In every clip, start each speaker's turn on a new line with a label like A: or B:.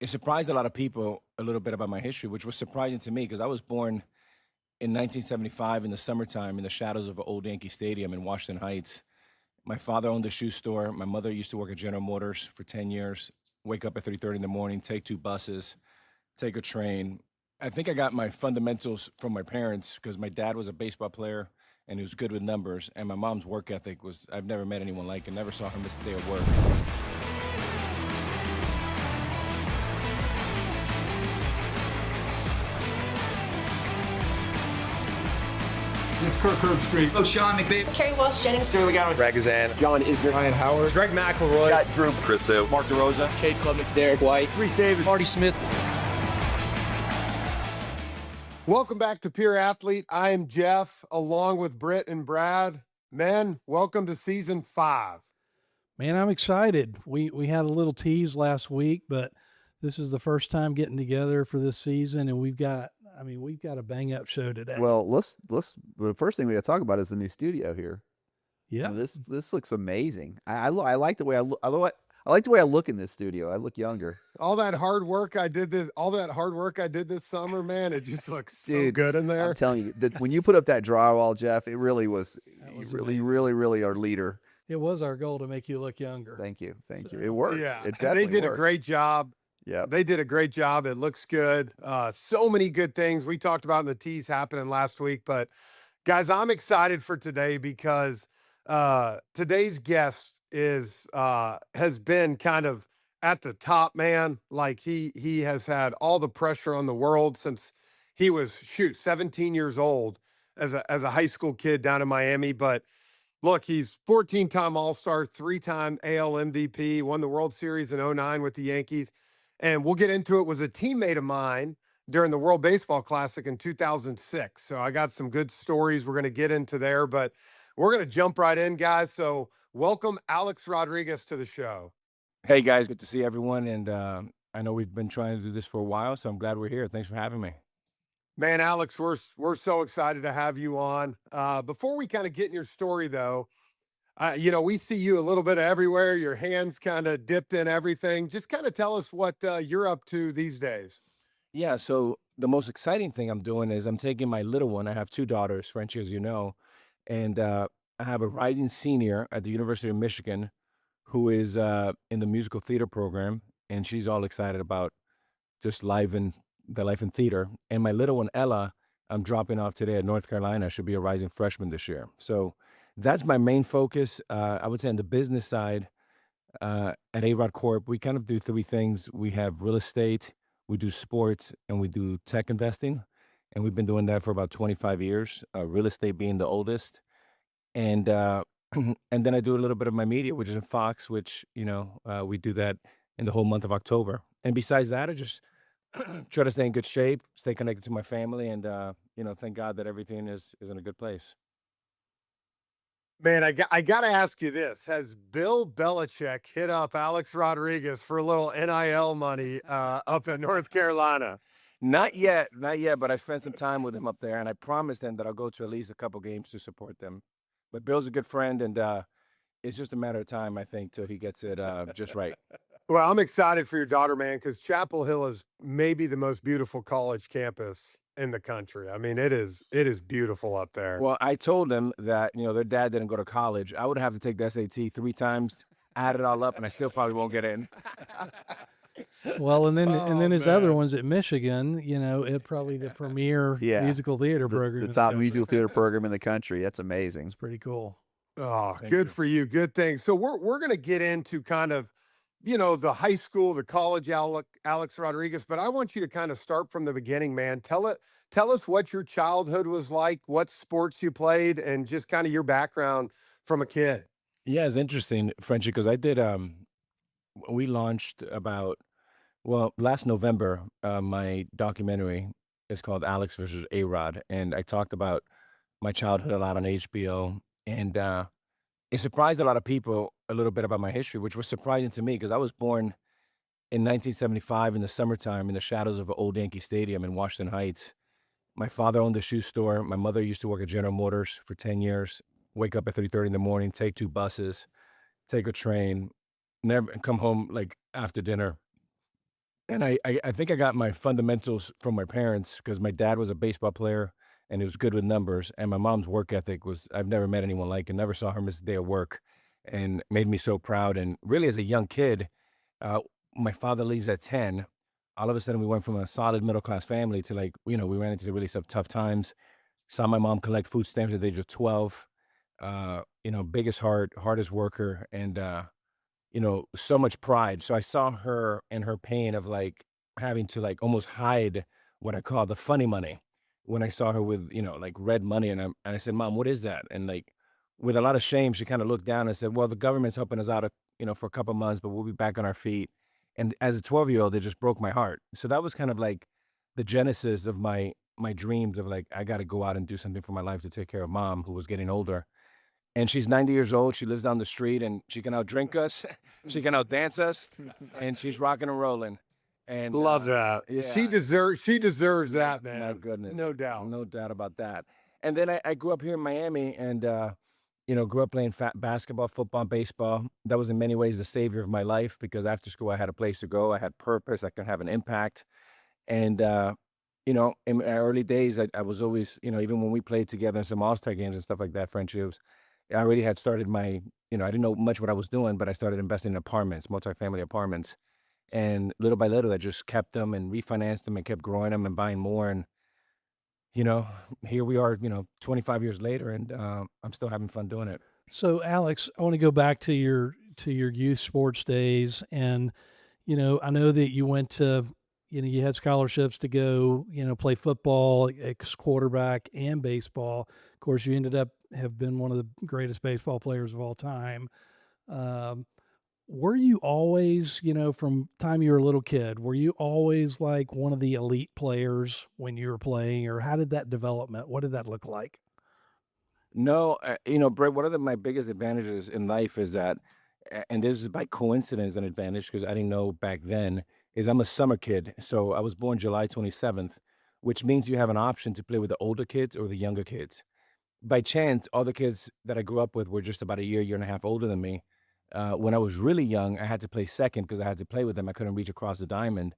A: It surprised a lot of people a little bit about my history, which was surprising to me because I was born in 1975 in the summertime in the shadows of an old Yankee Stadium in Washington Heights. My father owned a shoe store. My mother used to work at General Motors for 10 years, wake up at 3:30 in the morning, take two buses, take a train. I think I got my fundamentals from my parents because my dad was a baseball player and he was good with numbers. And my mom's work ethic was, I've never met anyone like it, never saw her miss a day of work.
B: It's Kirk Herbstreit.
C: Oh, Sean McVay.
D: Kerry Walsh Jennings.
E: Ragazan, John Isner,
B: Ryan Howard.
E: Greg McElroy,
B: Got Drew.
E: Chris Sale,
C: Mark DeRosa.
E: Cade Klubnik, Derek White,
B: Reese Davis.
E: Marty Smith.
B: Welcome back to Pure Athlete. I am Jeff, along with Britt and Brad. Men, welcome to season 5.
F: Man, I'm excited. We had a little tease last week, but this is the first time getting together for this season, and we've got a bang up show today.
G: Well, the first thing we got to talk about is the new studio here.
F: Yeah,
G: This looks amazing. I like the way I look. I like the way I look in this studio. I look younger.
B: All that hard work I did this summer, man, it just looks so
G: Dude,
B: good in there.
G: I'm telling you that when you put up that drywall, Jeff, it really was. Really our leader.
F: it was our goal to make you look younger.
G: Thank you. It worked.
B: Yeah,
G: It definitely
B: they did
G: worked.
B: a great job.
G: Yeah.
B: They did a great job. It looks good. So many good things we talked about in the tease happening last week. But guys, I'm excited for today because today's guest has been kind of at the top, man. Like he has had all the pressure on the world since he was 17 years old as a high school kid down in Miami. But look, he's 14-time All-Star, 3-time AL MVP, won the World Series in '09 with the Yankees. And we'll get into it, was a teammate of mine during the World Baseball Classic in 2006. So I got some good stories we're going to get into there, but we're going to jump right in, guys. So welcome Alex Rodriguez to the show.
A: Hey guys, good to see everyone. And I know we've been trying to do this for a while, so I'm glad we're here. Thanks for having me.
B: Man, Alex, we're so excited to have you on. Before we kind of get in your story, though, we see you a little bit everywhere. Your hands kind of dipped in everything. Just kind of tell us what you're up to these days.
A: Yeah, so the most exciting thing I'm doing is I'm taking my little one. I have two daughters, Frenchie, as you know, and I have a rising senior at the University of Michigan who is in the musical theater program, and she's all excited about just the life in theater. And my little one, Ella, I'm dropping off today at North Carolina. She'll be a rising freshman this year. So that's my main focus. I would say on the business side, at A-Rod Corp, we kind of do three things. We have real estate, we do sports, and we do tech investing. And we've been doing that for about 25 years, real estate being the oldest. And and then I do a little bit of my media, which is in Fox, which, we do that in the whole month of October. And besides that, I just try to stay in good shape, stay connected to my family, and, thank God that everything is in a good place.
B: Man, I got to ask you this. Has Bill Belichick hit up Alex Rodriguez for a little NIL money up in North Carolina?
A: Not yet, but I spent some time with him up there, and I promised him that I'll go to at least a couple games to support them. But Bill's a good friend, and it's just a matter of time, I think, till he gets it just right.
B: Well, I'm excited for your daughter, man, because Chapel Hill is maybe the most beautiful college campus in the country. I mean, it is beautiful up there.
A: Well, I told them that, their dad didn't go to college. I would have to take the SAT 3 times, add it all up, and I still probably won't get in.
F: Well, and then his
B: man.
F: other ones at Michigan, it probably the premier
G: Yeah.
F: musical theater program.
G: The
F: in
G: top
F: country.
G: musical theater program in the country. That's amazing.
F: It's pretty cool.
B: Oh,
A: Thank
B: good
A: you.
B: for you. Good thing. So we're going to get into kind of, the high school, the college Alex Rodriguez, but I want you to kind of start from the beginning, man. Tell us what your childhood was like, what sports you played, and just kind of your background from a kid.
A: Yeah, it's interesting, Frenchie, because I did, we launched last November, my documentary is called Alex versus A-Rod, and I talked about my childhood a lot on HBO, and it surprised a lot of people a little bit about my history, which was surprising to me because I was born in 1975 in the summertime in the shadows of an old Yankee Stadium in Washington Heights. My father owned a shoe store. My mother used to work at General Motors for 10 years, wake up at 3:30 in the morning, take two buses, take a train, never come home like after dinner. And I think I got my fundamentals from my parents because my dad was a baseball player and he was good with numbers. And my mom's work ethic was, I've never met anyone like it, never saw her miss a day of work, and made me so proud. And really, as a young kid, uh, my father leaves at 10. All of a sudden, we went from a solid middle class family to like, we ran into really some tough times. Saw my mom collect food stamps at the age of 12. Biggest heart, hardest worker, and so much pride. So I saw her in her pain of like having to like almost hide what I call the funny money when I saw her with, like red money. And I said, Mom, what is that? And like with a lot of shame, she kind of looked down and said, well, the government's helping us out, for a couple months, but we'll be back on our feet. And as a 12-year-old, it just broke my heart. So that was kind of like the genesis of my dreams of like, I got to go out and do something for my life to take care of Mom, who was getting older. And she's 90 years old. She lives down the street, and she can outdrink us. She can outdance us, and she's rocking and rolling. And
B: Love that. She
A: yeah,
B: deserves that,
A: my
B: man.
A: goodness,
B: No doubt.
A: no doubt about that. And then I grew up here in Miami, and grew up playing basketball, football, baseball. That was in many ways the savior of my life because after school I had a place to go. I had purpose. I could have an impact. And in my early days, I was always, even when we played together in some All-Star games and stuff like that, friendships, I already had started I didn't know much what I was doing, but I started investing in apartments, multifamily apartments. And little by little, I just kept them and refinanced them and kept growing them and buying more. And, you know, here we are, 25 years later, and I'm still having fun doing it.
F: So, Alex, I want to go back to your youth sports days, and I know that you went to, you had scholarships to go, play football, ex quarterback, and baseball. Of course, you ended up have been one of the greatest baseball players of all time. Um, were you always, from time you were a little kid, were you always like one of the elite players when you were playing, or how did that development? What did that look like?
A: No, Brett, one of my biggest advantages in life is that, and this is by coincidence an advantage because I didn't know back then, is I'm a summer kid. So I was born July 27th, which means you have an option to play with the older kids or the younger kids. By chance, all the kids that I grew up with were just about a year and a half older than me. When I was really young, I had to play second because I had to play with them. I couldn't reach across the diamond.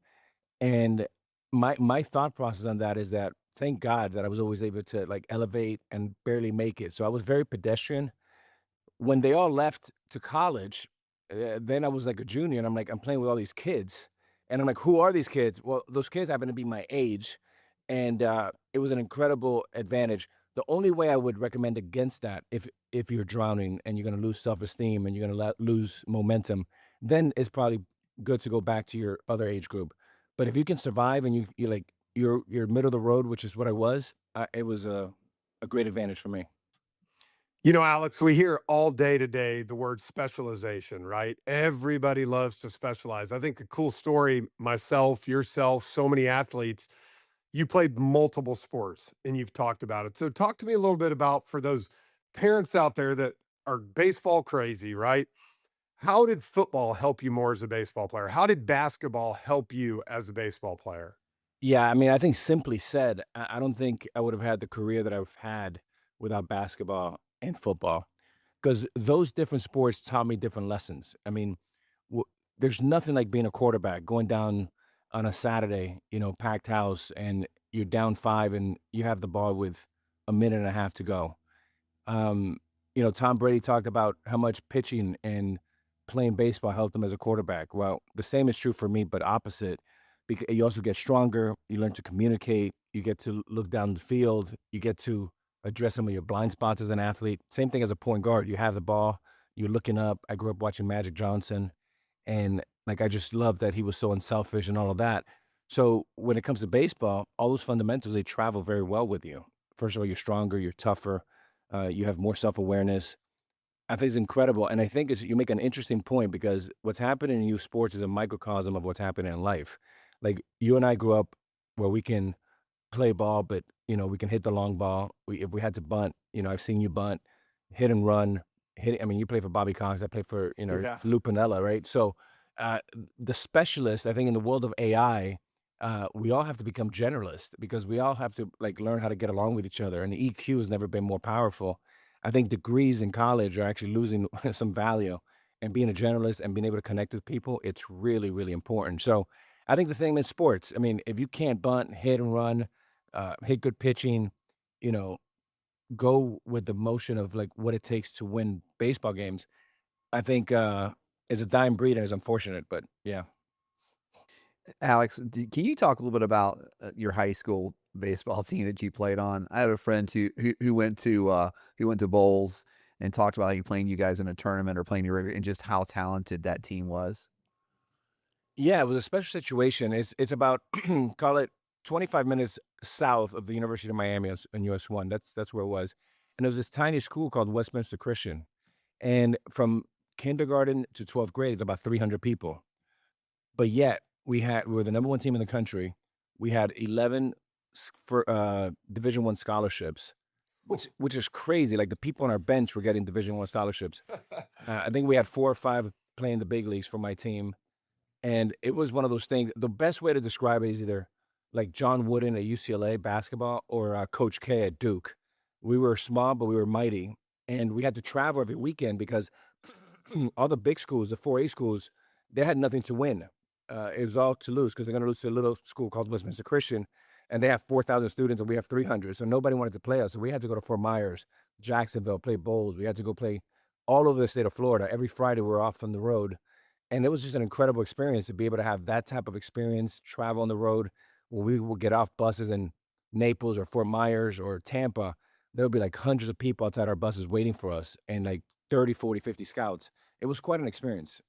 A: And my thought process on that is that thank God that I was always able to like elevate and barely make it. So I was very pedestrian. When they all left to college, then I was like a junior, and I'm like, I'm playing with all these kids, and I'm like, who are these kids? Well, those kids happen to be my age, and it was an incredible advantage. The only way I would recommend against that, if you're drowning and you're going to lose self-esteem and you're going to lose momentum, then it's probably good to go back to your other age group. But if you can survive and you're middle of the road, which is what I was, it was a great advantage for me.
B: Alex, we hear all day today the word specialization, right? Everybody loves to specialize. I think a cool story, myself, yourself, so many athletes, you played multiple sports and you've talked about it. So talk to me a little bit about for those parents out there that are baseball crazy, right? How did football help you more as a baseball player? How did basketball help you as a baseball player?
A: Yeah, I mean, I think simply said, I don't think I would have had the career that I've had without basketball and football, because those different sports taught me different lessons. I mean, there's nothing like being a quarterback, going down on a Saturday, packed house, and you're down five, and you have the ball with a minute and a half to go. Tom Brady talked about how much pitching and playing baseball helped him as a quarterback. Well, the same is true for me, but opposite. Because you also get stronger, you learn to communicate, you get to look down the field, you get to address some of your blind spots as an athlete. Same thing as a point guard. You have the ball, you're looking up. I grew up watching Magic Johnson, and like I just love that he was so unselfish and all of that. So when it comes to baseball, all those fundamentals they travel very well with you. First of all, you're stronger, you're tougher, you have more self-awareness. I think it's incredible, and I think you make an interesting point because what's happening in youth sports is a microcosm of what's happening in life. Like you and I grew up where we can play ball, but we can hit the long ball. If we had to bunt, I've seen you bunt, hit and run, hit. I mean, you play for Bobby Cox, I play for
B: Yeah.
A: Lou Piniella, right? So uh, the specialist, I think, in the world of AI, we all have to become generalists because we all have to like learn how to get along with each other. And the EQ has never been more powerful. I think degrees in college are actually losing some value. And being a generalist and being able to connect with people, it's really, really important. So I think the thing in sports, I mean, if you can't bunt, hit and run, hit good pitching, you know, go with the motion of like what it takes to win baseball games, I think is a dying breed and is unfortunate. But yeah.
G: Alex, can you talk a little bit about your high school baseball team that you played on? I had a friend who went to bowls and talked about like playing you guys in a tournament or playing you and just how talented that team was.
A: Yeah, it was a special situation. It's about call it 25 minutes south of the University of Miami in US one. That's where it was. And it was this tiny school called Westminster Christian. And from kindergarten to 12th grade, it's about 300 people. But yet we were the number one team in the country. We had 11 for Division One scholarships, which is crazy. Like the people on our bench were getting Division One scholarships. I think we had 4 or 5 playing the big leagues for my team. And it was one of those things. The best way to describe it is either like John Wooden at UCLA basketball or Coach K at Duke. We were small, but we were mighty. And we had to travel every weekend because all the big schools, the 4A schools, they had nothing to win. It was all to lose because they're going to lose to a little school called Westminster Christian. And they have 4,000 students and we have 300. So nobody wanted to play us. So we had to go to Fort Myers, Jacksonville, play bowls. We had to go play all over the state of Florida. Every Friday we were off on the road. And it was just an incredible experience to be able to have that type of experience, travel on the road. When we would get off buses in Naples or Fort Myers or Tampa, there would be like hundreds of people outside our buses waiting for us and like 30, 40, 50 scouts. It was quite an experience.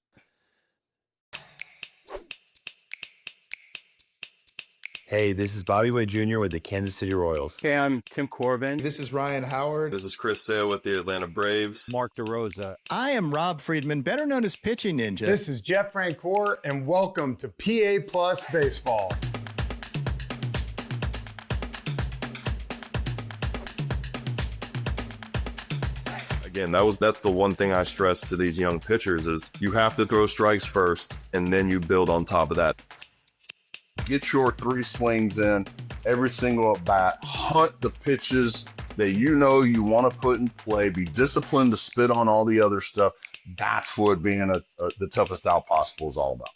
C: Hey, this is Bobby Way Jr. with the Kansas City Royals.
E: Okay, I'm Tim Corbin.
D: This is Ryan Howard.
H: This is Chris Sale with the Atlanta Braves.
E: Mark DeRosa.
I: I am Rob Friedman, better known as Pitching Ninja.
B: This is Jeff Francoeur, and welcome to PA Plus Baseball.
H: Again, that's the one thing I stress to these young pitchers is you have to throw strikes first, and then you build on top of that.
J: Get your 3 swings in every single at bat. Hunt the pitches that you know you want to put in play. Be disciplined to spit on all the other stuff. That's what being the toughest out possible is all about.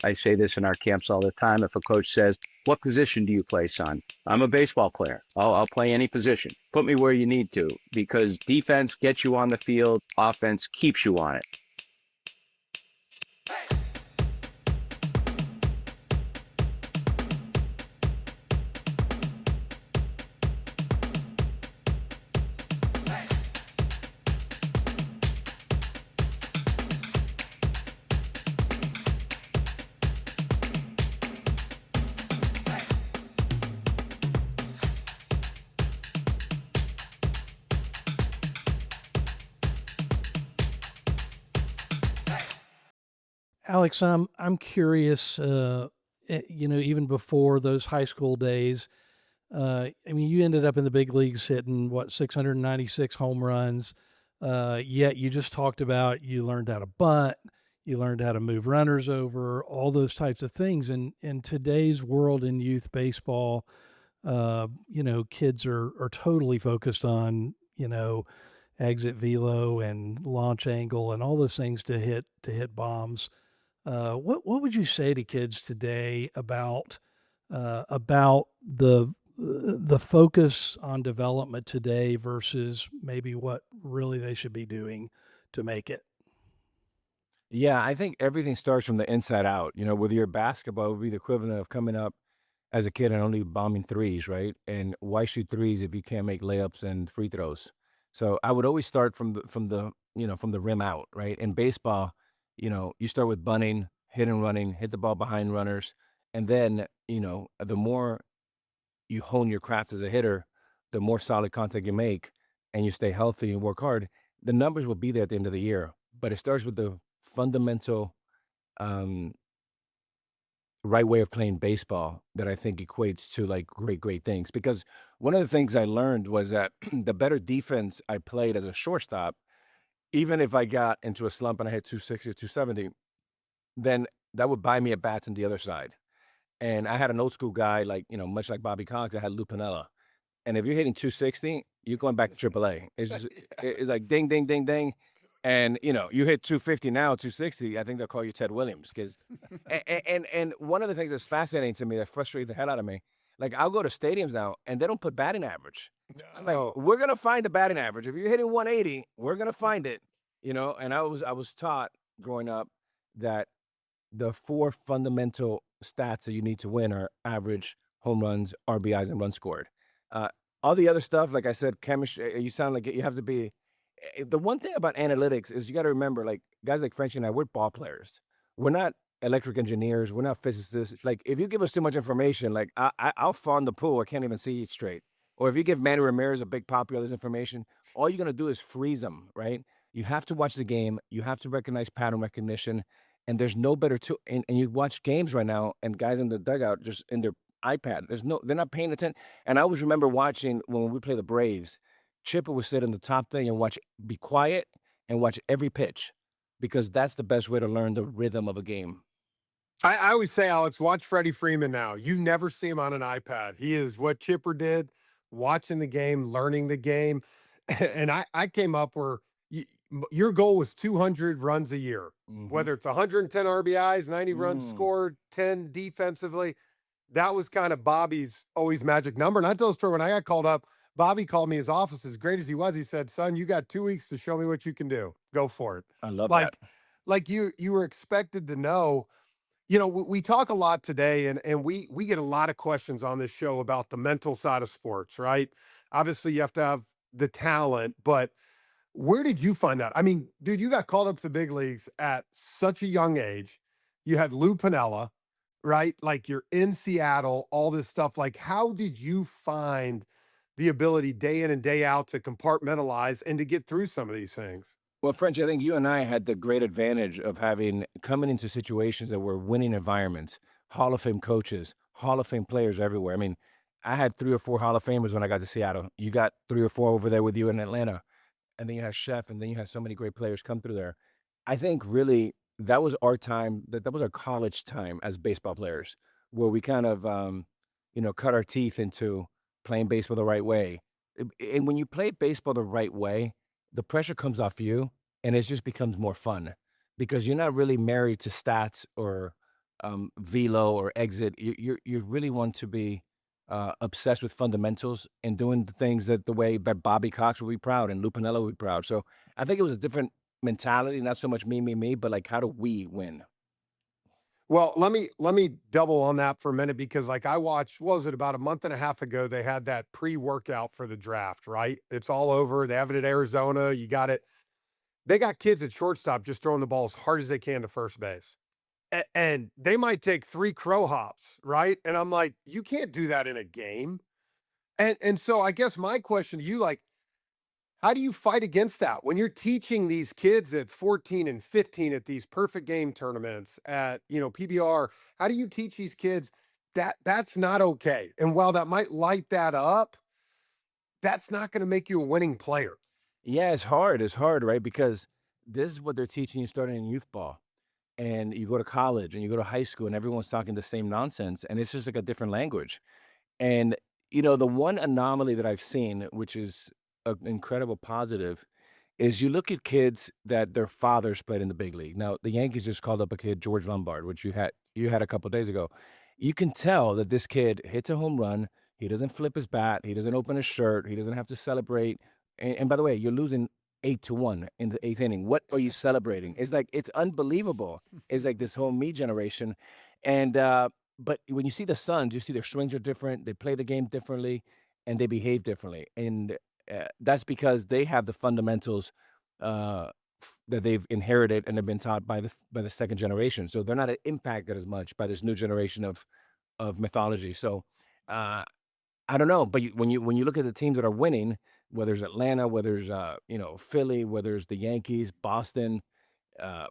E: I say this in our camps all the time. If a coach says, "What position do you play, son?" I'm a baseball player. I'll play any position. Put me where you need to, because defense gets you on the field. Offense keeps you on it.
F: Alex, I'm curious. Even before those high school days, I mean, you ended up in the big leagues hitting what 696 home runs. Yet you just talked about you learned how to bunt, you learned how to move runners over, all those types of things. And in today's world in youth baseball, kids are totally focused on exit velo and launch angle and all those things to hit bombs. What would you say to kids today about the focus on development today versus maybe what really they should be doing to make it?
A: Yeah, I think everything starts from the inside out. With your basketball, it would be the equivalent of coming up as a kid and only bombing threes, right? And why shoot threes if you can't make layups and free throws? So I would always start from the rim out, right? In baseball, you start with bunting, hit and running, hit the ball behind runners, and then the more you hone your craft as a hitter, the more solid contact you make, and you stay healthy and work hard. The numbers will be there at the end of the year, but it starts with the fundamental um, right way of playing baseball that I think equates to like great things. Because one of the things I learned was that the better defense I played as a shortstop, even if I got into a slump and I hit 260 or 270, then that would buy me at bats on the other side. And I had an old school guy, like, much like Bobby Cox, I had Lou Piniella. And if you're hitting 260, you're going back to AAA. It's just, it's like ding, ding, ding, ding. And you hit 250 now, 260. I think they'll call you Ted Williams because, and one of the things that's fascinating to me that frustrates the hell out of me, like I'll go to stadiums now and they don't put batting average. I'm like,
B: No.
A: we're gonna find the batting average. If you're hitting 180, we're gonna find it. And I was taught growing up that the four fundamental stats that you need to win are average, home runs, RBIs, and runs scored. Uh, all the other stuff, like I said, chemistry. You sound like you have to be. The one thing about analytics is you got to remember, like guys like Frenchie and I, we're ball players. We're not electric engineers. We're not physicists. It's like if you give us too much information, like I'll fall in the pool. I can't even see it straight. Or if you give Manny Ramirez a big pop of this information, all you're gonna do is freeze them, right? You have to watch the game. You have to recognize pattern recognition, and there's no better tool. And you watch games right now, and guys in the dugout just in their iPad. They're not paying attention. And I always remember watching when we play the Braves. Chipper would sit in the top thing and be quiet and watch every pitch because that's the best way to learn the rhythm of a game.
B: I always say, Alex, watch Freddie Freeman now. You never see him on an iPad. He is what Chipper did, watching the game, learning the game. And I came up where your goal was 200 runs a year, whether it's 110 RBIs, 90 runs scored, 10 defensively. That was kind of Bobby's always magic number. And I tell the story when I got called up, Bobby called me his office, as great as he was. He said, son, you got 2 weeks to show me what you can do. Go for it.
A: I love
B: Like,
A: that.
B: like you were expected to know. We talk a lot today, and we get a lot of questions on this show about the mental side of sports, right? Obviously, you have to have the talent, but where did you find that? I mean, dude, you got called up to the big leagues at such a young age. You had Lou Piniella, right? Like you're in Seattle, all this stuff. Like, how did you find the ability day in and day out to compartmentalize and to get through some of these things?
A: Well, French, I think you and I had the great advantage of coming into situations that were winning environments, Hall of Fame coaches, Hall of Fame players everywhere. I mean, I had 3 or 4 Hall of Famers when I got to Seattle. You got 3 or 4 over there with you in Atlanta. And then you had Chef, and then you had so many great players come through there. I think really that was our time, that was our college time as baseball players, where we kind of, cut our teeth into playing baseball the right way. And when you play baseball the right way, the pressure comes off you, and it just becomes more fun because you're not really married to stats or velo or exit. You really want to be obsessed with fundamentals and doing the things the way that Bobby Cox will be proud and Lou Piniella will be proud. So I think it was a different mentality, not so much me, but like how do we win?
B: Well, let me double on that for a minute because like I watched, what was it, about a month and a half ago, they had that pre-workout for the draft, right? It's all over. They have it at Arizona. You got it. They got kids at shortstop just throwing the ball as hard as they can to first base. And they might take 3 crow hops, right? And I'm like, you can't do that in a game. And so I guess my question to you, like, how do you fight against that when you're teaching these kids at 14 and 15 at these perfect game tournaments at, PBR? How do you teach these kids that that's not okay? And while that might light that up, that's not going to make you a winning player.
A: Yeah, it's hard. It's hard, right? Because this is what they're teaching you starting in youth ball. And you go to college and you go to high school and everyone's talking the same nonsense. And it's just like a different language. And, the one anomaly that I've seen, which is an incredible positive, is you look at kids that their fathers played in the big league. Now, the Yankees just called up a kid, George Lombard, which you had a couple days ago. You can tell that this kid hits a home run. He doesn't flip his bat. He doesn't open his shirt. He doesn't have to celebrate. And by the way, you're losing 8-1 in the 8th inning. What are you celebrating? It's like it's unbelievable. It's like this whole me generation, and but when you see the Suns, you see their swings are different. They play the game differently, and they behave differently. And that's because they have the fundamentals that they've inherited and have been taught by the second generation. So they're not impacted as much by this new generation of mythology. So I don't know, but when you look at the teams that are winning, whether it's Atlanta, whether it's Philly, whether it's the Yankees, Boston,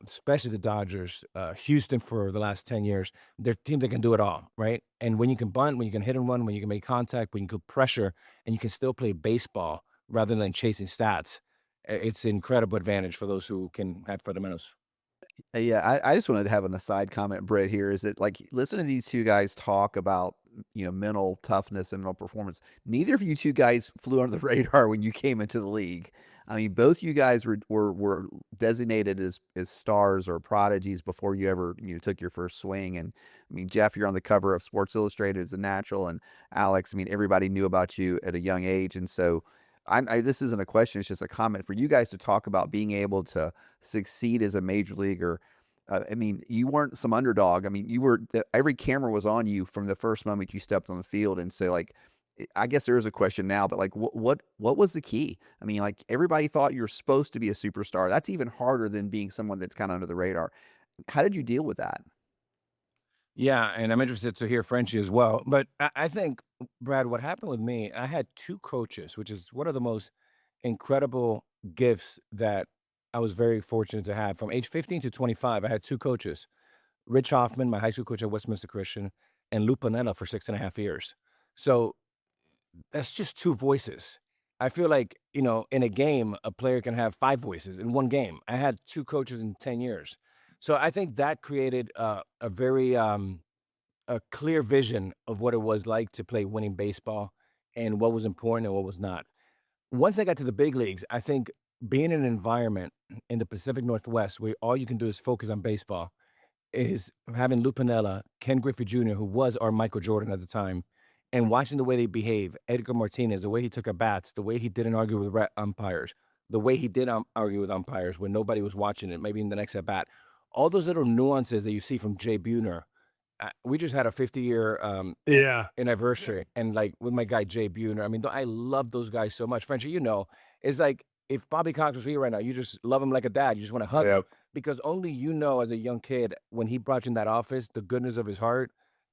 A: especially the Dodgers, Houston for the last 10 years, they're teams that can do it all, right? And when you can bunt, when you can hit and run, when you can make contact, when you can pressure, and you can still play baseball rather than chasing stats, it's an incredible advantage for those who can have fundamentals.
G: Yeah, I just wanted to have an aside comment, Britt, here is that like listen to these two guys talk about mental toughness and mental performance. Neither of you two guys flew under the radar when you came into the league. I mean, both you guys were designated as stars or prodigies before you ever took your first swing. And I mean, Jeff, you're on the cover of Sports Illustrated as a natural, and Alex, I mean, everybody knew about you at a young age, and so. This isn't a question; it's just a comment for you guys to talk about being able to succeed as a major leaguer. I mean, you weren't some underdog. I mean, every camera was on you from the first moment you stepped on the field, and so like, I guess there is a question now, but like, what was the key? I mean, like everybody thought you're supposed to be a superstar. That's even harder than being someone that's kind of under the radar. How did you deal with that?
A: Yeah, and I'm interested to hear Frenchie as well. But I think, Brad, what happened with me, I had two coaches, which is one of the most incredible gifts that I was very fortunate to have. From age 15 to 25, I had two coaches, Rich Hoffman, my high school coach at Westminster Christian, and Lou Panella for 6.5 years. So that's just two voices. I feel like, in a game, a player can have five voices in one game. I had two coaches in 10 years. So I think that created a very a clear vision of what it was like to play winning baseball and what was important and what was not. Once I got to the big leagues, I think being in an environment in the Pacific Northwest where all you can do is focus on baseball is having Lou Piniella, Ken Griffey Jr., who was our Michael Jordan at the time, and watching the way they behave, Edgar Martinez, the way he took at bats, the way he didn't argue with umpires, the way he did argue with umpires when nobody was watching it, maybe in the next at bat. All those little nuances that you see from Jay Buhner. We just had a 50-year
B: Yeah.
A: anniversary, and like with my guy Jay Buhner. I mean, I love those guys so much. Frenchie, it's like if Bobby Cox was here right now, you just love him like a dad. You just want to hug him
B: Yep.
A: because only as a young kid when he brought you in that office, the goodness of his heart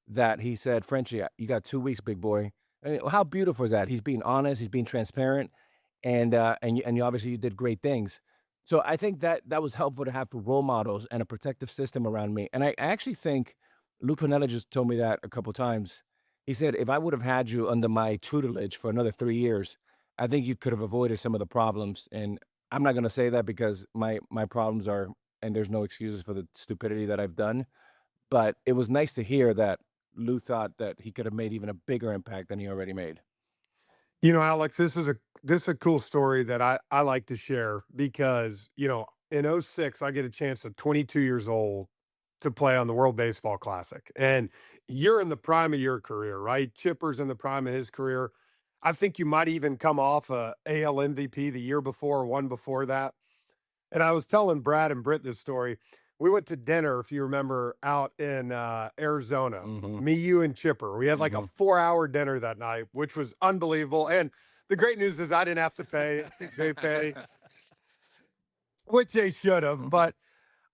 A: that he said, Frenchie, you got 2 weeks, big boy. I mean, how beautiful is that? He's being honest, he's being transparent, and you obviously you did great things. So I think that was helpful to have role models and a protective system around me. And I actually think Lou Piniella just told me that a couple times. He said, if I would have had you under my tutelage for another 3 years, I think you could have avoided some of the problems. And I'm not going to say that because my problems are, and there's no excuses for the stupidity that I've done. But it was nice to hear that Lou thought that he could have made even a bigger impact than he already made.
B: Alex, this is a cool story that I like to share because, in '06, I get a chance at 22 years old to play on the World Baseball Classic. And you're in the prime of your career, right? Chipper's in the prime of his career. I think you might even come off a AL MVP the year before or one before that. And I was telling Brad and Britt this story. We went to dinner, if you remember, out in Arizona.
A: Mm-hmm.
B: Me, you, and Chipper. We had like a
A: Mhm.
B: 4-hour dinner that night, which was unbelievable. And the great news is I didn't have to pay. They pay, which they should have.
A: Mhm.
B: But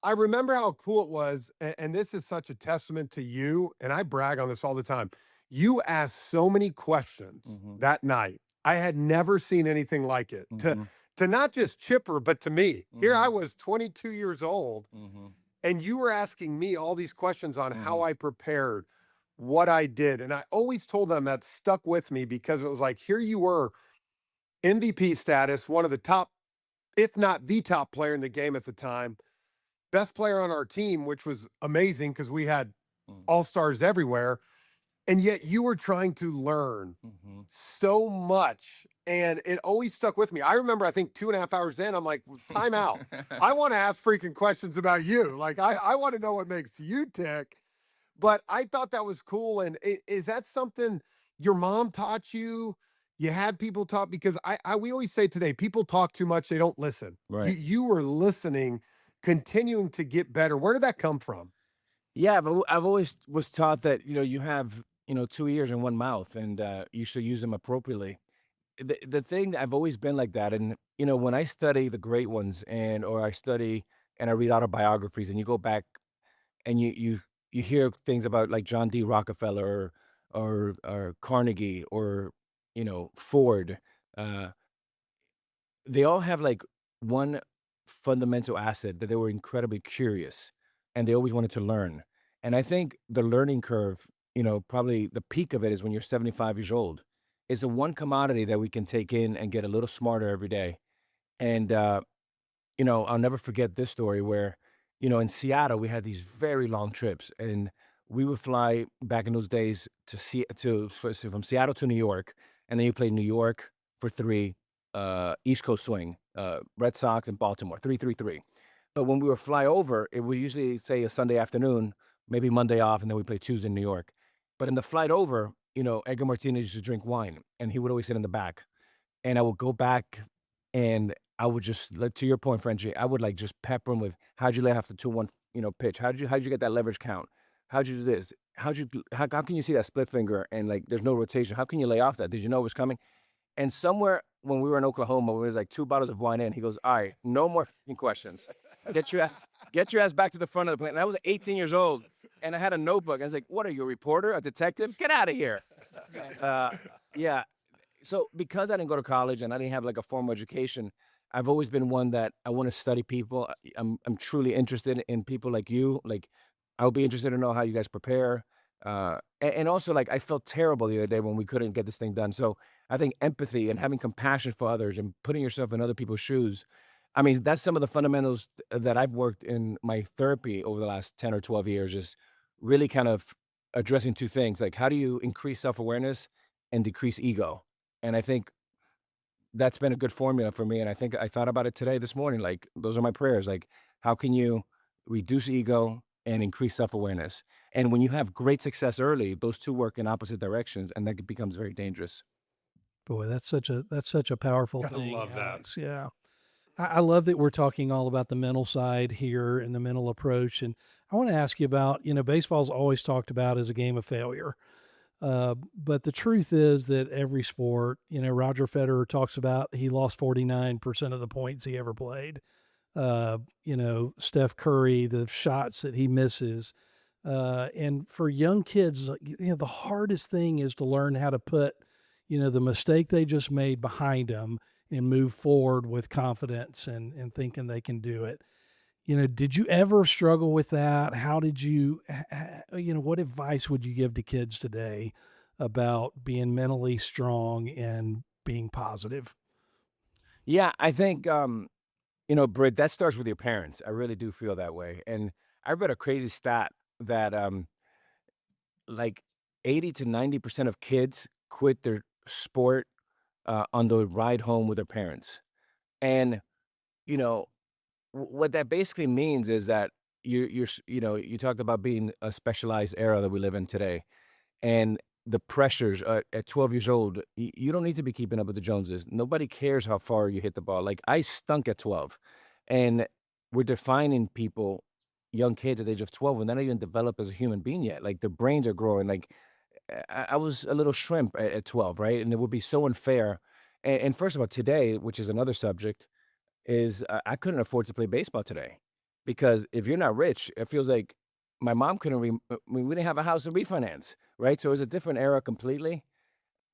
B: I remember how cool it was. And this is such a testament to you. And I brag on this all the time. You asked so many questions
A: Mhm.
B: that night. I had never seen anything like it.
A: Mhm.
B: To not just Chipper, but to me. Here I
A: Mhm.
B: was 22 years old,
A: Mhm.
B: and you were asking me all these questions on how
A: Mhm.
B: I prepared, what I did. And I always told them that stuck with me because it was like, here you were, MVP status, one of the top, if not the top player in the game at the time, best player on our team, which was amazing because we had
A: Mhm.
B: all stars everywhere. And yet you were trying to learn
A: Mhm.
B: so much. And it always stuck with me. I remember, I think 2.5 hours in, I'm like, time out. I want to ask freaking questions about you. Like, I want to know what makes you tick. But I thought that was cool. And is that something your mom taught you? You had people talk because we always say today, people talk too much, they don't listen.
A: Right.
B: You were listening, continuing to get better. Where did that come from?
A: Yeah, but I've always was taught that you have 2 ears and one mouth, and you should use them appropriately. The thing I've always been like that, and when I study the great ones, or I study and I read autobiographies, and you go back and you hear things about like John D. Rockefeller or Carnegie or Ford. Uh, they all have like one fundamental asset that they were incredibly curious and they always wanted to learn. And I think the learning curve, probably the peak of it is when you're 75 years old. It's the one commodity that we can take in and get a little smarter every day. And, I'll never forget this story where, in Seattle, we had these very long trips and we would fly back in those days from Seattle to New York. And then you play New York for 3, East Coast swing, Red Sox and Baltimore, 3-3-3. But when we would fly over, it would usually say a Sunday afternoon, maybe Monday off, and then we play Tuesday in New York. But in the flight over, Edgar Martinez used to drink wine, and he would always sit in the back. And I would go back, and I would just, like, to your point, Frenchie, I would like just pepper him with, how'd you lay off the 2-1, pitch? How'd you get that leverage count? How'd you do this? How can you see that split finger and like there's no rotation? How can you lay off that? Did you know it was coming? And somewhere when we were in Oklahoma, we was like 2 bottles of wine in. He goes, "All right, no more fucking questions. Get your ass back to the front of the plane." And I was 18 years old, and I had a notebook. I was like, "What are you, a reporter, a detective? Get out of here!" Yeah. So because I didn't go to college and I didn't have like a formal education, I've always been one that I want to study people. I'm truly interested in people like you. Like, I'll be interested to know how you guys prepare. And also, like, I felt terrible the other day when we couldn't get this thing done. So I think empathy and having compassion for others and putting yourself in other people's shoes. I mean, that's some of the fundamentals that I've worked in my therapy over the last 10 or 12 years, is really kind of addressing two things. Like, how do you increase self awareness and decrease ego? And I think that's been a good formula for me. And I think I thought about it today, this morning. Like, those are my prayers. Like, how can you reduce ego and increase self awareness? And when you have great success early, those two work in opposite directions, and that becomes very dangerous.
F: Boy, that's such a powerful
B: I
F: thing,
B: love that.
F: Alex. Yeah. I love that we're talking all about the mental side here and the mental approach. And I want to ask you about, baseball's always talked about as a game of failure. But the truth is that every sport, Roger Federer talks about he lost 49% of the points he ever played. Steph Curry, the shots that he misses. And for young kids, the hardest thing is to learn how to put, the mistake they just made behind them and move forward with confidence and thinking they can do it. Did you ever struggle with that? How did you, what advice would you give to kids today about being mentally strong and being positive?
A: Yeah, I think, Britt, that starts with your parents. I really do feel that way. And I read a crazy stat that like 80 to 90% of kids quit their sport on the ride home with their parents. And, you know, what that basically means is that you talked about being a specialized era that we live in today, and the pressures at 12 years old. You don't need to be keeping up with the Joneses. Nobody cares how far you hit the ball. Like, I stunk at 12, and we're defining people, young kids at the age of 12, when they're not even developed as a human being yet. Like, their brains are growing. Like, I was a little shrimp at 12, right? And it would be so unfair. And first of all, today, which is another subject, is I couldn't afford to play baseball today, because if you're not rich, it feels like my mom couldn't. We didn't have a house to refinance, right? So it was a different era completely.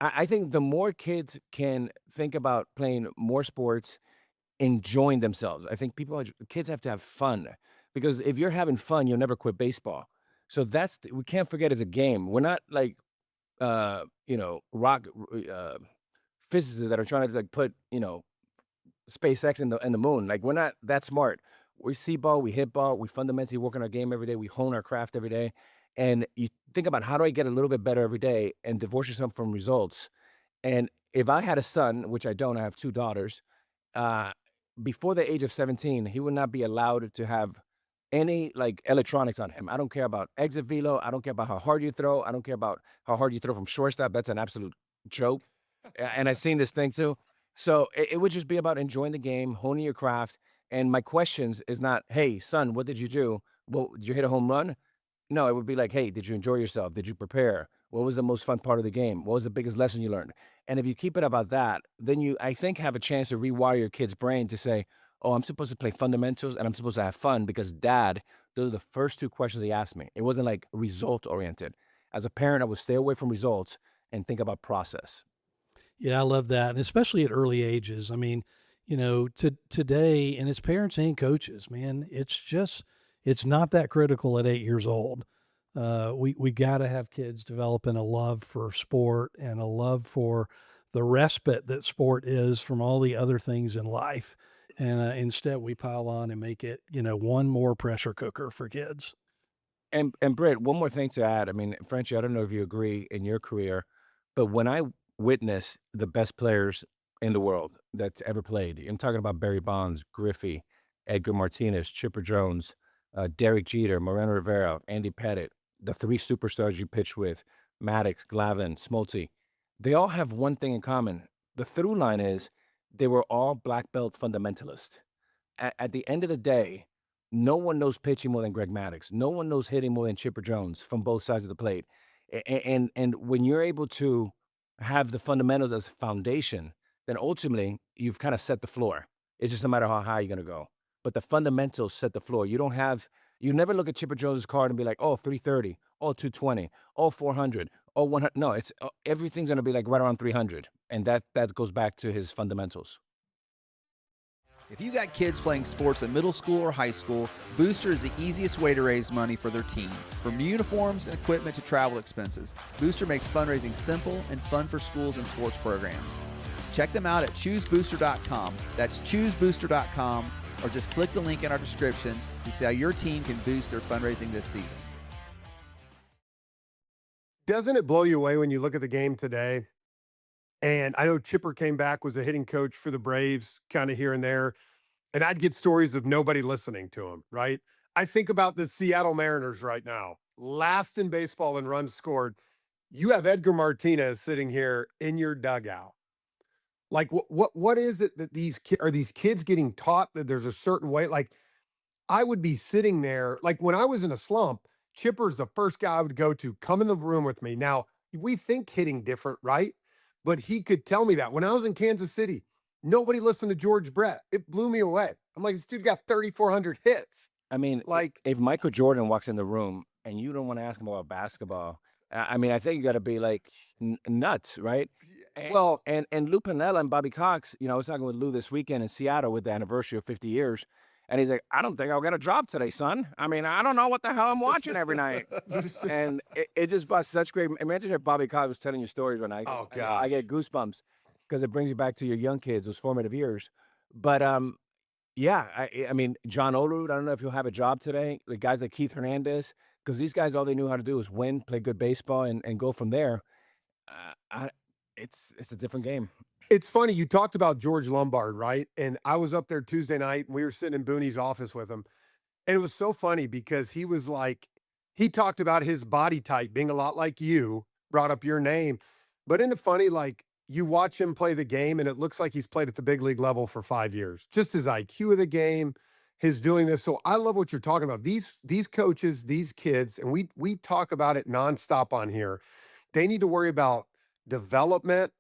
A: I think the more kids can think about playing more sports, enjoying themselves. I think kids have to have fun, because if you're having fun, you'll never quit baseball. So we can't forget, it's a game. We're not like rock physicists that are trying to like put SpaceX in the moon. Like, we're not that smart. We see ball, we hit ball, we fundamentally work on our game every day, we hone our craft every day. And you think about, how do I get a little bit better every day, and divorce yourself from results. And if I had a son, which I don't, I have two daughters, uh, before the age of 17, he would not be allowed to have any like electronics on him. I don't care about exit velo. I don't care about how hard you throw. I don't care about how hard you throw from shortstop. That's an absolute joke. And I've seen this thing too. So it would just be about enjoying the game, honing your craft. And my questions is not, "Hey, son, what did you do? Well, did you hit a home run?" No, it would be like, "Hey, did you enjoy yourself? Did you prepare? What was the most fun part of the game? What was the biggest lesson you learned?" And if you keep it about that, then you, I think, have a chance to rewire your kid's brain to say, "Oh, I'm supposed to play fundamentals and I'm supposed to have fun, because dad, those are the first two questions he asked me." It wasn't like result oriented. As a parent, I would stay away from results and think about process.
F: Yeah, I love that. And especially at early ages. I mean, today, and it's parents and coaches, man, it's not that critical at 8 years old. We got to have kids developing a love for sport and a love for the respite that sport is from all the other things in life. And instead, we pile on and make it, one more pressure cooker for kids.
A: And Britt, one more thing to add. I mean, Frenchie, I don't know if you agree in your career, but when I witness the best players in the world that's ever played. I'm talking about Barry Bonds, Griffey, Edgar Martinez, Chipper Jones, Derek Jeter, Moreno Rivera, Andy Pettit, the three superstars you pitched with, Maddox, Glavine, Smoltz. They all have one thing in common. The through line is they were all black belt fundamentalists. At the end of the day, no one knows pitching more than Greg Maddox. No one knows hitting more than Chipper Jones from both sides of the plate. And when you're able to have the fundamentals as a foundation, then ultimately you've kind of set the floor. It's just no matter how high you're going to go. But the fundamentals set the floor. You never look at Chipper Jones's card and be like, oh, 330, oh, 220, oh, 400, oh, 100. No, everything's going to be like right around 300. And that goes back to his fundamentals.
G: If you got kids playing sports in middle school or high school, Booster is the easiest way to raise money for their team. From uniforms and equipment to travel expenses, Booster makes fundraising simple and fun for schools and sports programs. Check them out at choosebooster.com. That's choosebooster.com, or just click the link in our description to see how your team can boost their fundraising this season.
B: Doesn't it blow you away when you look at the game today? And I know Chipper came back, was a hitting coach for the Braves, kind of here and there. And I'd get stories of nobody listening to him, right? I think about the Seattle Mariners right now, last in baseball in runs scored. You have Edgar Martinez sitting here in your dugout. Like, what is it that these kids getting taught that there's a certain way? Like, I would be sitting there, like when I was in a slump, Chipper's the first guy I would go to, come in the room with me. Now, we think hitting different, right? But he could tell me that. When I was in Kansas City, nobody listened to George Brett. It blew me away. I'm like, this dude got 3,400 hits.
A: I mean,
B: Like,
A: if Michael Jordan walks in the room and you don't want to ask him about basketball, I mean, I think you got to be like nuts, right?
B: well,
A: And Lou Piniella and Bobby Cox, I was talking with Lou this weekend in Seattle with the anniversary of 50 years. And he's like, I don't think I'll get a job today, son. I mean, I don't know what the hell I'm watching every night. And it just brought such great. Imagine if Bobby Cox was telling you stories when
B: Oh,
A: I
B: gosh.
A: get goosebumps because it brings you back to your young kids, those formative years. But yeah, I mean, John Olerud, I don't know if he'll have a job today. The guys like Keith Hernandez, because these guys, all they knew how to do was win, play good baseball, and go from there. It's a different game.
B: It's funny. You talked about George Lombard, right? And I was up there Tuesday night and we were sitting in Booney's office with him. And it was so funny because he was like, he talked about his body type being a lot like you, brought up your name. But isn't it funny, like you watch him play the game and it looks like he's played at the big league level for 5 years. Just his IQ of the game, his doing this. So I love what you're talking about. These coaches, these kids, and we talk about it nonstop on here. They need to worry about development.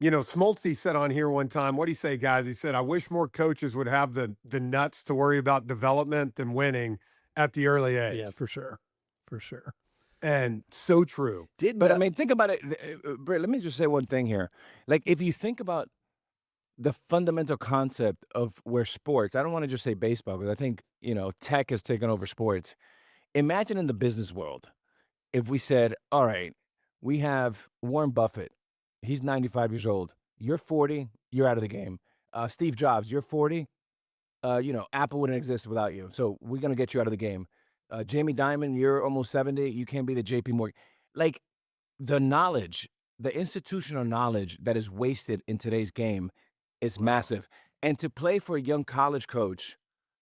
B: Smoltz said on here one time, what'd he say, guys? He said, I wish more coaches would have the nuts to worry about development than winning at the early age.
F: Yeah, for sure. For sure.
B: And so true.
A: But I mean, think about it. Britt, let me just say one thing here. Like, if you think about the fundamental concept of where sports, I don't want to just say baseball because I think, tech has taken over sports. Imagine in the business world, if we said, all right, we have Warren Buffett. He's 95 years old. You're 40. You're out of the game. Steve Jobs, you're 40. Apple wouldn't exist without you. So we're going to get you out of the game. Jamie Dimon, you're almost 70. You can't be the JP Morgan. Like the knowledge, the institutional knowledge that is wasted in today's game is massive. And to play for a young college coach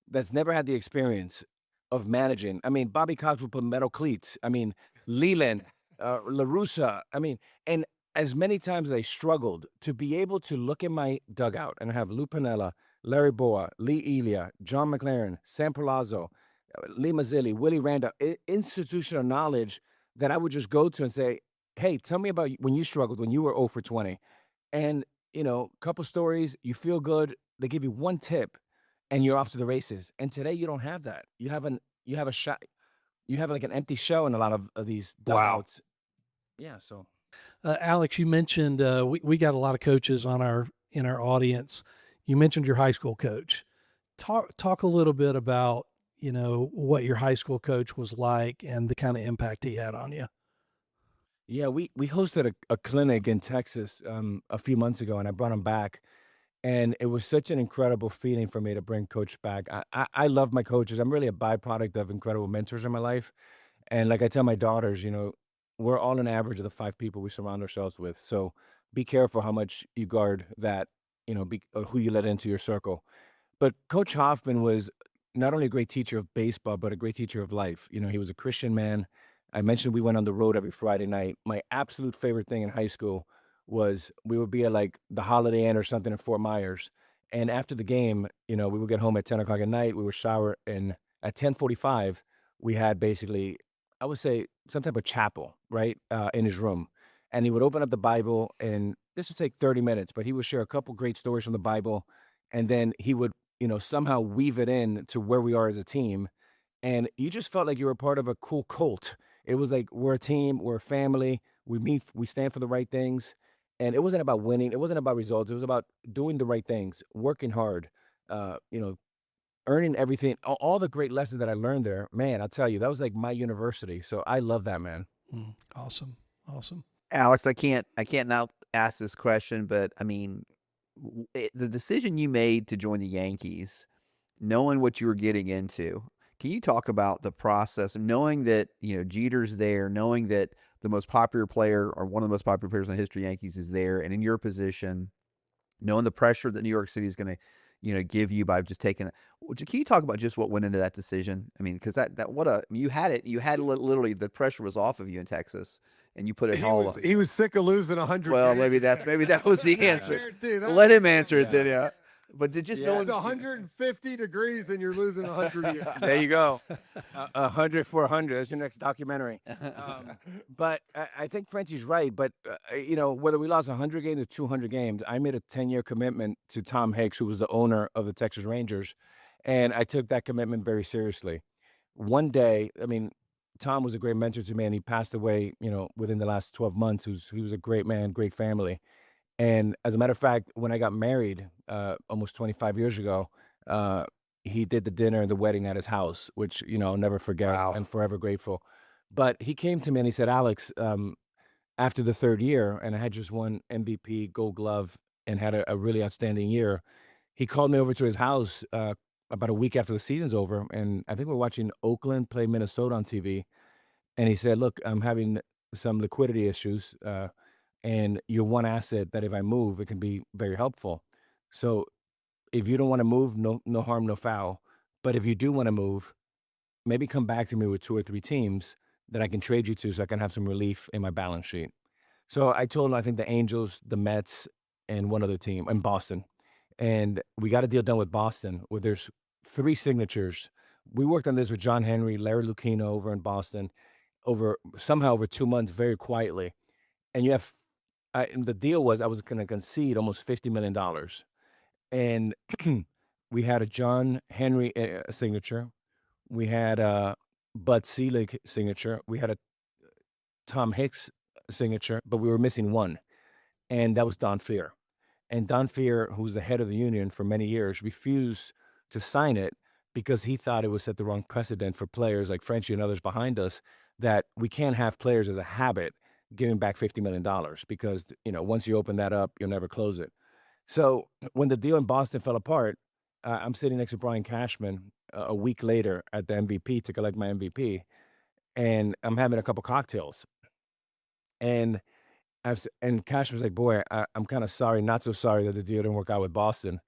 A: that's never had the experience of managing. I mean, Bobby Cox would put metal cleats. I mean, Leland, LaRussa. I mean, and as many times as I struggled to be able to look in my dugout and have Lou Piniella, Larry Boa, Lee Elia, John McLaren, Sam Palazzo, Lee Mazzilli, Willie Randolph, institutional knowledge that I would just go to and say, hey, tell me about when you struggled, when you were 0 for 20. And, couple stories, you feel good. They give you one tip and you're off to the races. And today you don't have that. You have a shot. You have like an empty shell in a lot of these dugouts. Wow. Yeah. So,
F: Alex, you mentioned we got a lot of coaches in our audience. You mentioned your high school coach. Talk a little bit about what your high school coach was like and the kind of impact he had on you.
A: Yeah, we hosted a clinic in Texas a few months ago, and I brought him back, and it was such an incredible feeling for me to bring Coach back. I love my coaches. I'm really a byproduct of incredible mentors in my life, and like I tell my daughters, we're all an average of the 5 people we surround ourselves with. So be careful how much you guard that, who you let into your circle. But Coach Hoffman was not only a great teacher of baseball, but a great teacher of life. He was a Christian man. I mentioned we went on the road every Friday night. My absolute favorite thing in high school was we would be at like the Holiday Inn or something in Fort Myers. And after the game, we would get home at 10 o'clock at night. We would shower. And at 10:45, we had basically, I would say, some type of chapel, right, in his room. And he would open up the Bible, and this would take 30 minutes, but he would share a couple great stories from the Bible. And then he would somehow weave it in to where we are as a team. And you just felt like you were part of a cool cult. It was like, we're a team, we're a family, we stand for the right things. And it wasn't about winning, it wasn't about results, it was about doing the right things, working hard, uh, you know, earning everything, all the great lessons that I learned there. Man, I'll tell you, that was like my university. So I love that, man.
F: Awesome. Awesome.
G: Alex, I can't now ask this question, but I mean, the decision you made to join the Yankees, knowing what you were getting into, can you talk about the process of knowing that, Jeter's there, knowing that the most popular player or one of the most popular players in the history of the Yankees is there and in your position, knowing the pressure that New York City is going to, give you by just taking it. Can you talk about just what went into that decision? I mean, because you had literally the pressure was off of you in Texas, and you put it all.
B: He was sick of losing 100.
G: Well, maybe that was the answer.
B: Dude,
G: Let him answer it then. Yeah. But just
B: it's 150 degrees and you're losing 100 a year.
A: There you go. 100 for 100. That's your next documentary. But I think Frenchie's right. But, whether we lost 100 games or 200 games, I made a 10-year commitment to Tom Hicks, who was the owner of the Texas Rangers. And I took that commitment very seriously. One day, Tom was a great mentor to me, and he passed away, within the last 12 months. He was a great man, great family. And as a matter of fact, when I got married almost 25 years ago, he did the dinner and the wedding at his house, which, I'll never forget and forever grateful. But he came to me and he said, Alex, after the third year, and I had just won MVP, Gold Glove, and had a really outstanding year, he called me over to his house about a week after the season's over. And I think we're watching Oakland play Minnesota on TV. And he said, look, I'm having some liquidity issues. And you're one asset that if I move, it can be very helpful. So if you don't want to move, no harm, no foul. But if you do want to move, maybe come back to me with 2 or 3 teams that I can trade you to so I can have some relief in my balance sheet. So I told him, I think the Angels, the Mets, and one other team in Boston. And we got a deal done with Boston where there's 3 signatures. We worked on this with John Henry, Larry Lucchino over in Boston over 2 months, very quietly. And you have and the deal was I was going to concede almost $50 million. And we had a John Henry signature. We had a Bud Selig signature. We had a Tom Hicks signature, but we were missing one. And that was Don Fear. And Don Fear, who was the head of the union for many years, refused to sign it because he thought it would set the wrong precedent for players like Frenchie and others behind us, that we can't have players as a habit giving back $50 million because, once you open that up, you'll never close it. So when the deal in Boston fell apart, I'm sitting next to Brian Cashman a week later at the MVP to collect my MVP, and I'm having a couple cocktails. And Cashman's was like, boy, I'm kind of sorry, not so sorry that the deal didn't work out with Boston.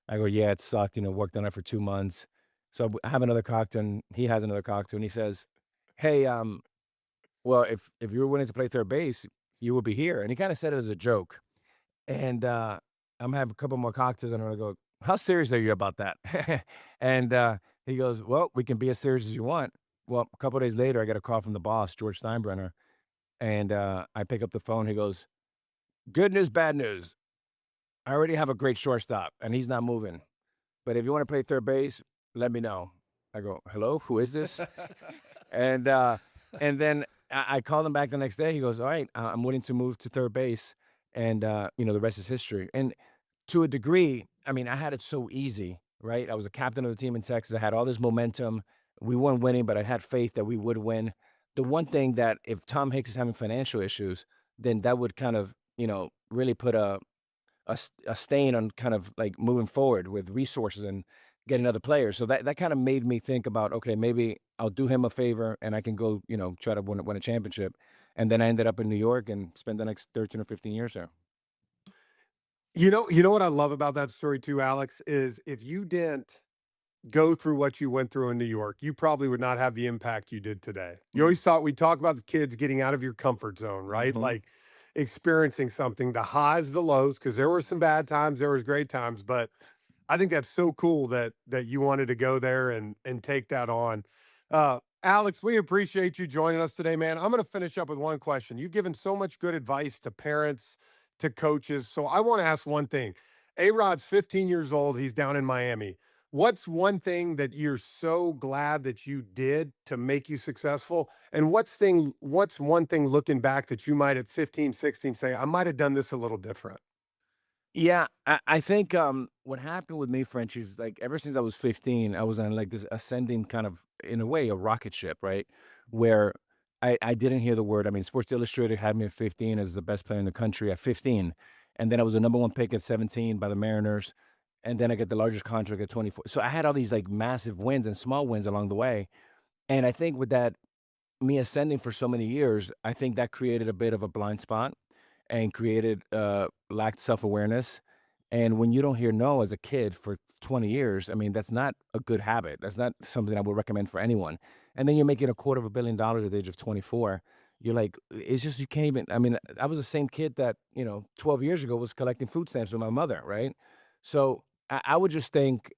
A: I go, yeah, it sucked, worked on it for 2 months. So I have another cocktail, and he has another cocktail, and he says, hey, well, if you were willing to play third base, you would be here. And he kind of said it as a joke. And I'm having a couple more cocktails, and I go, how serious are you about that? And he goes, well, we can be as serious as you want. Well, a couple of days later, I get a call from the boss, George Steinbrenner. And I pick up the phone. He goes, good news, bad news. I already have a great shortstop, and he's not moving. But if you want to play third base, let me know. I go, hello, who is this? And then I called him back the next day. He goes, all right, I'm willing to move to third base. And, the rest is history. And to a degree, I had it so easy, right? I was a captain of the team in Texas. I had all this momentum. We weren't winning, but I had faith that we would win. The one thing that if Tom Hicks is having financial issues, then that would kind of, really put a stain on kind of like moving forward with resources and getting other players. So that kind of made me think about, okay, maybe I'll do him a favor and I can go, try to win a championship. And then I ended up in New York and spent the next 13 or 15 years there.
B: You know what I love about that story too, Alex, is if you didn't go through what you went through in New York, you probably would not have the impact you did today. You always thought we talk about the kids getting out of your comfort zone, right?
A: Mhm.
B: Like experiencing something, the highs, the lows, because there were some bad times, there was great times, but I think that's so cool that you wanted to go there and take that on. Alex, we appreciate you joining us today, man. I'm going to finish up with one question. You've given so much good advice to parents, to coaches. So I want to ask one thing. A-Rod's 15 years old. He's down in Miami. What's one thing that you're so glad that you did to make you successful? And what's one thing looking back that you might at 15, 16 say, I might have done this a little different?
A: Yeah, I think what happened with me, French, is like ever since I was 15, I was on like this ascending kind of, in a way, a rocket ship, right? Where I didn't hear the word. I mean, Sports Illustrated had me at 15 as the best player in the country at 15. And then I was the number one pick at 17 by the Mariners. And then I get the largest contract at 24. So I had all these like massive wins and small wins along the way. And I think with that, me ascending for so many years, I think that created a bit of a blind spot and created lacked self-awareness. And when you don't hear no as a kid for 20 years, I mean, that's not a good habit. That's not something I would recommend for anyone. And then you're making $250 million at the age of 24. You're like, it's just, you can't even, I mean, I was the same kid that, 12 years ago was collecting food stamps with my mother, right? So I would just think,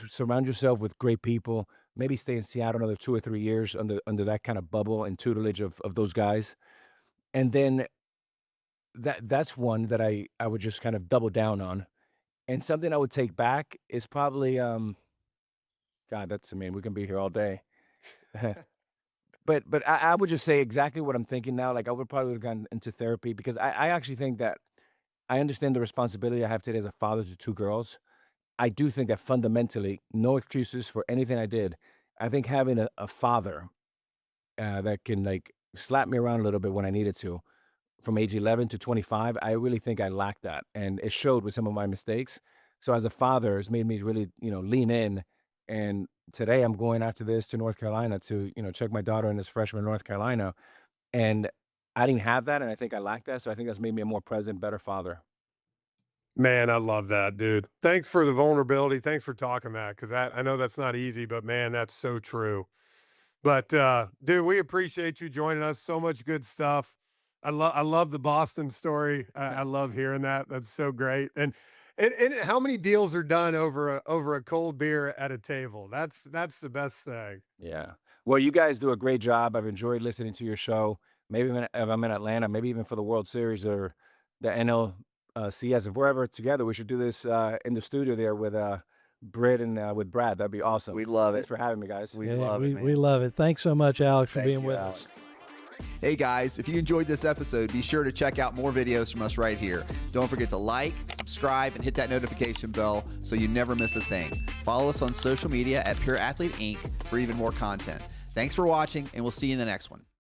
A: surround yourself with great people, maybe stay in Seattle another 2 or 3 years under that kind of bubble and tutelage of those guys. And then that's one that I would just kind of double down on. And something I would take back is probably, God, that's, I mean, we can be here all day. But I would just say exactly what I'm thinking now. Like I would probably have gone into therapy because I actually think that I understand the responsibility I have today as a father to two girls. I do think that fundamentally, no excuses for anything I did. I think having a father that can like slap me around a little bit when I needed to, from age 11 to 25, I really think I lacked that. And it showed with some of my mistakes. So as a father, it's made me really, lean in. And today I'm going after this to North Carolina to, check my daughter in this freshman in North Carolina. And I didn't have that. And I think I lacked that. So I think that's made me a more present, better father.
B: Man, I love that, dude. Thanks for the vulnerability. Thanks for talking that because I know that's not easy, but man, that's so true. But dude, we appreciate you joining us. So much good stuff. I love the Boston story. I love hearing that. That's so great. And how many deals are done over a cold beer at a table? That's the best thing.
A: Yeah. Well, you guys do a great job. I've enjoyed listening to your show. Maybe if I'm in Atlanta, maybe even for the World Series or the NLCS, if we're ever together, we should do this in the studio there with Britt and with Brad. That'd be awesome.
G: We love
A: Thanks
G: it.
A: for having me, guys.
G: We
F: Yeah,
G: love it, man.
F: we love it. Thanks so much, Alex, for
G: Thank
F: being
G: you,
F: with
G: Alex.
F: us.
G: Hey guys, if you enjoyed this episode, be sure to check out more videos from us right here. Don't forget to like, subscribe, and hit that notification bell so you never miss a thing. Follow us on social media at Pure Athlete Inc. for even more content. Thanks for watching, and we'll see you in the next one.